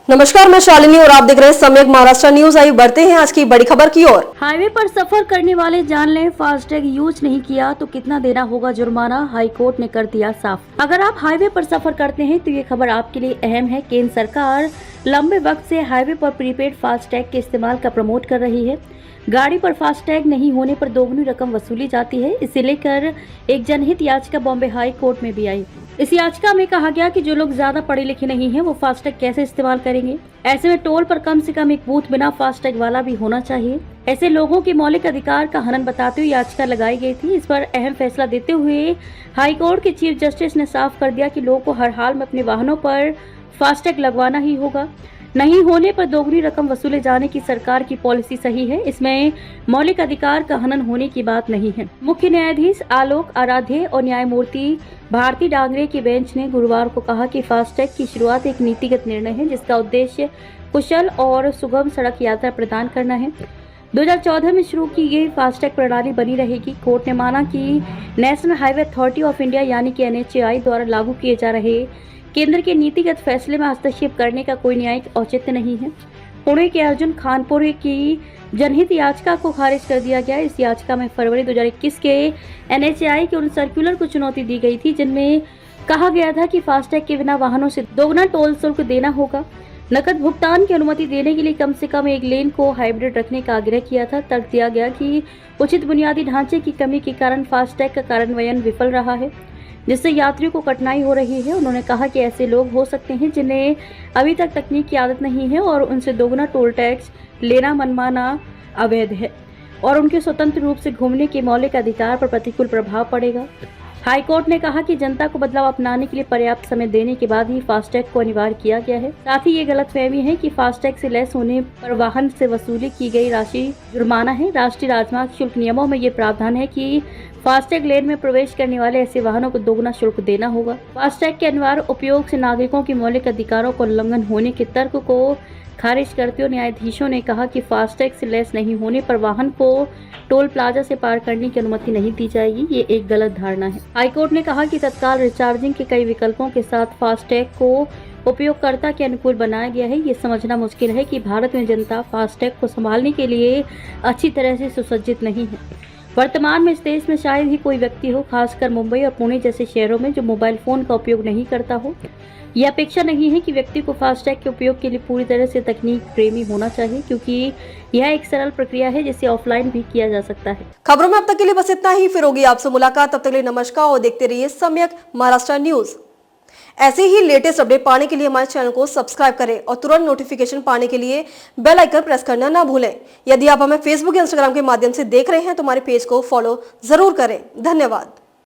नमस्कार, मैं शालिनी और आप देख रहे हैं सम्यक महाराष्ट्र न्यूज। आइए बढ़ते हैं आज की बड़ी खबर की ओर। हाईवे पर सफर करने वाले जान लें, फास्टैग यूज नहीं किया तो कितना देना होगा जुर्माना, हाई कोर्ट ने कर दिया साफ। अगर आप हाईवे पर सफर करते हैं तो ये खबर आपके लिए अहम है। केंद्र सरकार लंबे वक्त से हाईवे पर प्रीपेड फास्टैग के इस्तेमाल का प्रमोट कर रही है। गाड़ी पर फास्टैग नहीं होने पर दोगुनी रकम वसूली जाती है। इसे लेकर एक जनहित याचिका बॉम्बे हाई कोर्ट में भी आई। इस याचिका में कहा गया कि जो लोग ज्यादा पढ़े लिखे नहीं हैं वो फास्टैग कैसे इस्तेमाल करेंगे। ऐसे में टोल पर कम से कम एक बूथ बिना फास्टैग वाला भी होना चाहिए। ऐसे लोगों के मौलिक अधिकार का हनन बताते हुए याचिका लगाई गई थी। इस पर अहम फैसला देते हुए हाई कोर्ट के चीफ जस्टिस ने साफ कर दिया कि लोगों को हर हाल में अपने वाहनों पर फास्टैग लगवाना ही होगा। नहीं होने पर दोगुनी रकम वसूले जाने की सरकार की पॉलिसी सही है। इसमें मौलिक अधिकार का हनन होने की बात नहीं है। मुख्य न्यायाधीश आलोक आराध्य और न्यायमूर्ति भारती डांगरे की बेंच ने गुरुवार को कहा कि फास्टैग की शुरुआत एक नीतिगत निर्णय है जिसका उद्देश्य कुशल और सुगम सड़क यात्रा प्रदान करना है। 2014 में शुरू की गई फास्टैग प्रणाली बनी रहेगी। कोर्ट ने माना कि national highway authority of India यानी कि NHAI द्वारा लागू किए जा रहे केंद्र के नीतिगत फैसले में हस्तक्षेप करने का कोई न्यायिक औचित्य नहीं है। पुणे के अर्जुन खानपुर की जनहित याचिका को खारिज कर दिया गया। इस याचिका में फरवरी 2021 के NHAI के उन सर्कुलर को चुनौती दी गई थी जिनमें कहा गया था कि फास्टैग के बिना वाहनों से दोगुना टोल शुल्क देना होगा। नकद भुगतान की अनुमति देने के लिए कम से कम एक लेन को हाइब्रिड रखने का आग्रह किया था। तर्क दिया गया कि उचित बुनियादी ढांचे की कमी के कारण फास्टैग का कार्यान्वयन विफल रहा है, जिससे यात्रियों को कठिनाई हो रही है। उन्होंने कहा कि ऐसे लोग हो सकते हैं जिन्हें अभी तक तकनीक की आदत नहीं है और उनसे दोगुना टोल टैक्स लेना मनमाना अवैध है और उनके स्वतंत्र रूप से घूमने के मौलिक अधिकार पर प्रतिकूल प्रभाव पड़ेगा। हाईकोर्ट ने कहा कि जनता को बदलाव अपनाने के लिए पर्याप्त समय देने के बाद ही फास्टैग को अनिवार्य किया गया है। साथ ही ये गलतफहमी है कि फास्टैग से लैस होने पर वाहन से वसूली की गई राशि जुर्माना है। राष्ट्रीय राजमार्ग शुल्क नियमों में ये प्रावधान है कि फास्टैग लेन में प्रवेश करने वाले ऐसे वाहनों को दोगुना शुल्क देना होगा। फास्टैग के अनिवार्य उपयोग से नागरिकों के मौलिक अधिकारों को उल्लंघन होने के तर्क को खारिज करते हुए न्यायाधीशों ने कहा कि फास्टैग से लैस नहीं होने पर वाहन को टोल प्लाजा से पार करने की अनुमति नहीं दी जाएगी। ये एक गलत धारणा है। हाईकोर्ट ने कहा कि तत्काल रिचार्जिंग के कई विकल्पों के साथ फास्टैग को उपयोगकर्ता के अनुकूल बनाया गया है। ये समझना मुश्किल है कि भारत में जनता फास्टैग को संभालने के लिए अच्छी तरह से सुसज्जित नहीं है। वर्तमान में इस देश में शायद ही कोई व्यक्ति हो, खासकर मुंबई और पुणे जैसे शहरों में, जो मोबाइल फोन का उपयोग नहीं करता हो। यह अपेक्षा नहीं है कि व्यक्ति को फास्टैग के उपयोग के लिए पूरी तरह से तकनीक प्रेमी होना चाहिए, क्योंकि यह एक सरल प्रक्रिया है जिसे ऑफलाइन भी किया जा सकता है। खबरों में अब तक के लिए बस इतना ही। फिर होगी आपसे मुलाकात, तब तक के लिए नमस्कार और देखते रहिए सम्यक महाराष्ट्र न्यूज। ऐसे ही लेटेस्ट अपडेट पाने के लिए हमारे चैनल को सब्सक्राइब करें और तुरंत नोटिफिकेशन पाने के लिए बेल आइकन प्रेस करना ना भूलें। यदि आप हमें फेसबुक या इंस्टाग्राम के माध्यम से देख रहे हैं तो हमारे पेज को फॉलो जरूर करें। धन्यवाद।